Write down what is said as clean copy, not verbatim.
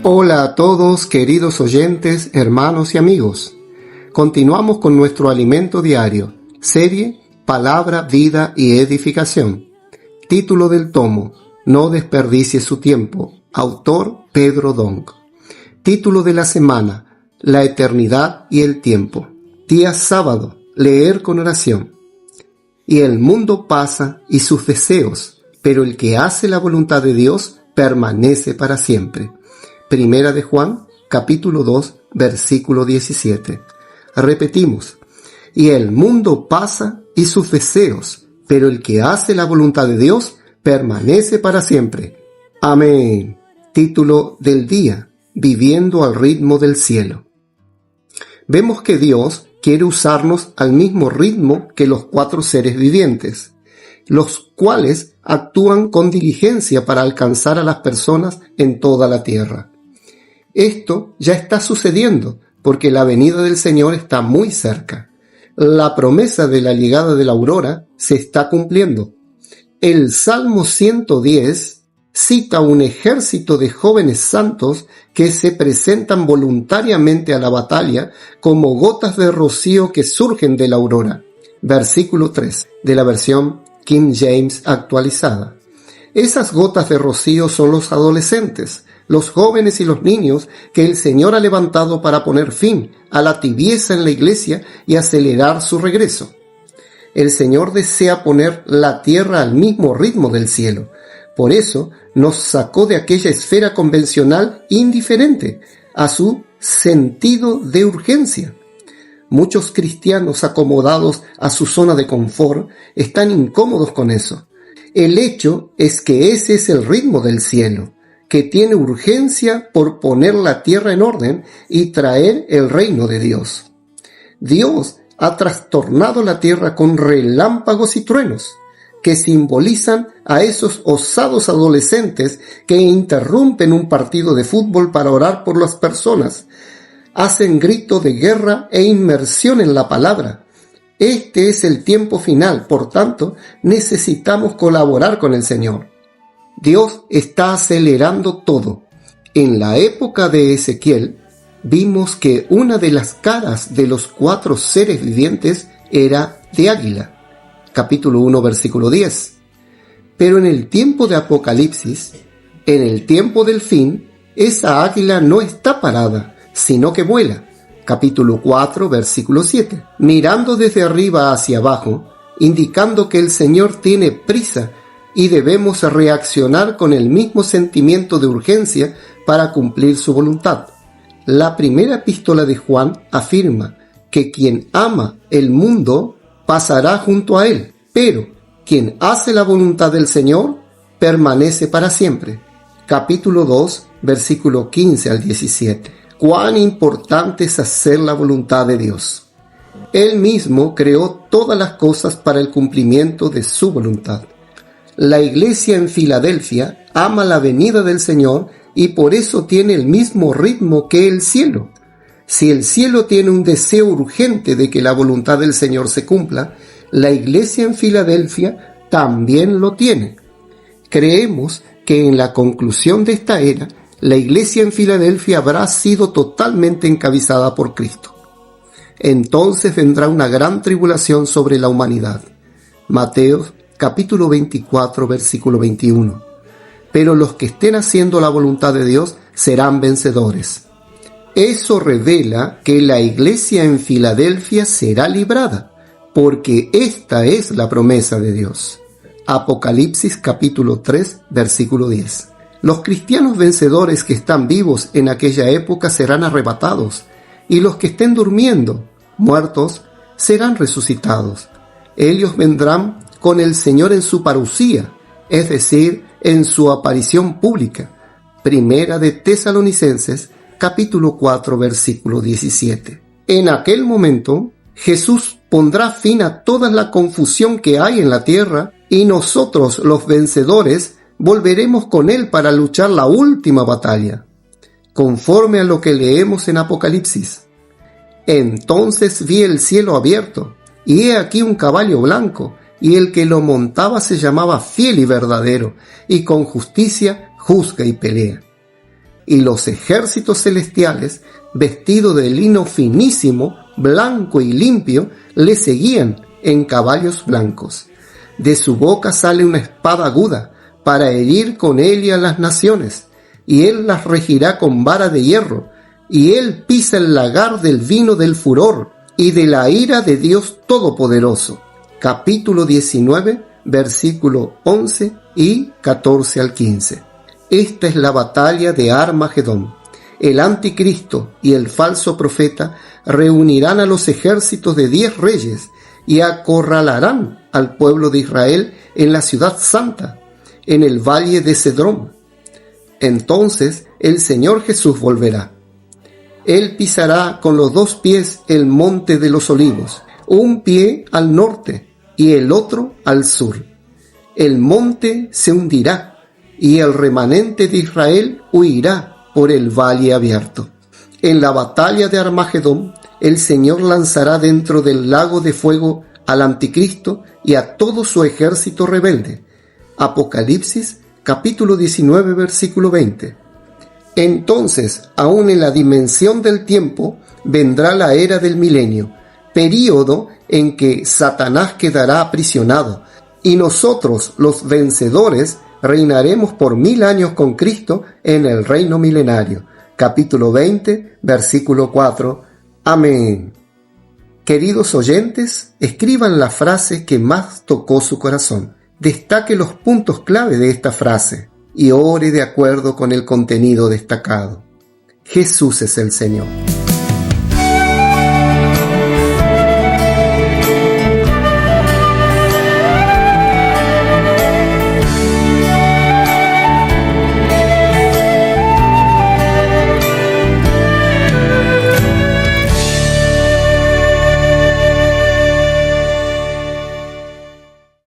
Hola a todos, queridos oyentes, hermanos y amigos. Continuamos con nuestro alimento diario, serie Palabra, Vida y Edificación. Título del tomo: No desperdicie su tiempo. Autor Pedro Dong. Título de la semana: La eternidad y el tiempo. Día sábado: leer con oración. Y el mundo pasa y sus deseos, pero el que hace la voluntad de Dios permanece para siempre. Primera de Juan, capítulo 2, versículo 17. Repetimos: y el mundo pasa y sus deseos, pero el que hace la voluntad de Dios permanece para siempre. Amén. Título del día: Viviendo al ritmo del cielo. Vemos que Dios quiere usarnos al mismo ritmo que los 4 seres vivientes, los cuales actúan con diligencia para alcanzar a las personas en toda la tierra. Esto ya está sucediendo porque la venida del Señor está muy cerca. La promesa de la llegada de la aurora se está cumpliendo. El Salmo 110 cita un ejército de jóvenes santos que se presentan voluntariamente a la batalla como gotas de rocío que surgen de la aurora. Versículo 3 de la versión King James actualizada. Esas gotas de rocío son los adolescentes, los jóvenes y los niños que el Señor ha levantado para poner fin a la tibieza en la iglesia y acelerar su regreso. El Señor desea poner la tierra al mismo ritmo del cielo. Por eso nos sacó de aquella esfera convencional indiferente a su sentido de urgencia. Muchos cristianos acomodados a su zona de confort están incómodos con eso. El hecho es que ese es el ritmo del cielo, que tiene urgencia por poner la tierra en orden y traer el reino de Dios. Dios ha trastornado la tierra con relámpagos y truenos, que simbolizan a esos osados adolescentes que interrumpen un partido de fútbol para orar por las personas, hacen grito de guerra e inmersión en la palabra. Este es el tiempo final, por tanto, necesitamos colaborar con el Señor. Dios está acelerando todo. En la época de Ezequiel, vimos que una de las caras de los 4 seres vivientes era de águila. Capítulo 1, versículo 10. Pero en el tiempo de Apocalipsis, en el tiempo del fin, esa águila no está parada, sino que vuela. Capítulo 4, versículo 7. Mirando desde arriba hacia abajo, indicando que el Señor tiene prisa y debemos reaccionar con el mismo sentimiento de urgencia para cumplir su voluntad. La primera epístola de Juan afirma que quien ama el mundo pasará junto a él, pero quien hace la voluntad del Señor permanece para siempre. Capítulo 2, versículo 15 al 17. Cuán importante es hacer la voluntad de Dios. Él mismo creó todas las cosas para el cumplimiento de su voluntad. La iglesia en Filadelfia ama la venida del Señor y por eso tiene el mismo ritmo que el cielo. Si el cielo tiene un deseo urgente de que la voluntad del Señor se cumpla, la iglesia en Filadelfia también lo tiene. Creemos que en la conclusión de esta era, la iglesia en Filadelfia habrá sido totalmente encabezada por Cristo. Entonces vendrá una gran tribulación sobre la humanidad. Mateo capítulo 24, versículo 21. Pero los que estén haciendo la voluntad de Dios serán vencedores. Eso revela que la iglesia en Filadelfia será librada, porque esta es la promesa de Dios. Apocalipsis capítulo 3, versículo 10. Los cristianos vencedores que están vivos en aquella época serán arrebatados, y los que estén durmiendo, muertos, serán resucitados. Ellos vendrán con el Señor en su parusía, es decir, en su aparición pública. Primera de Tesalonicenses, capítulo 4, versículo 17. En aquel momento, Jesús pondrá fin a toda la confusión que hay en la tierra y nosotros, los vencedores, volveremos con Él para luchar la última batalla, conforme a lo que leemos en Apocalipsis. Entonces vi el cielo abierto, y he aquí un caballo blanco, y el que lo montaba se llamaba Fiel y Verdadero, y con justicia juzga y pelea. y los ejércitos celestiales, vestidos de lino finísimo, blanco y limpio, le seguían en caballos blancos. De su boca sale una espada aguda, para herir con ella a las naciones, y él las regirá con vara de hierro, y él pisa el lagar del vino del furor y de la ira de Dios Todopoderoso. Capítulo 19, versículo 11 y 14 al 15. Esta es la batalla de Armagedón. El anticristo y el falso profeta reunirán a los ejércitos de 10 reyes y acorralarán al pueblo de Israel en la ciudad santa, en el valle de Cedrón. Entonces el Señor Jesús volverá. Él pisará con los 2 pies el monte de los olivos, un pie al norte y el otro al sur. El monte se hundirá y el remanente de Israel huirá por el valle abierto. En la batalla de Armagedón, el Señor lanzará dentro del lago de fuego al anticristo y a todo su ejército rebelde. Apocalipsis, capítulo 19, versículo 20. Entonces, aún en la dimensión del tiempo, vendrá la era del milenio, período en que Satanás quedará aprisionado, y nosotros, los vencedores, reinaremos por 1000 años con Cristo en el reino milenario. Capítulo 20, versículo 4. Amén. Queridos oyentes, escriban la frase que más tocó su corazón. Destaque los puntos clave de esta frase y ore de acuerdo con el contenido destacado. Jesús es el Señor.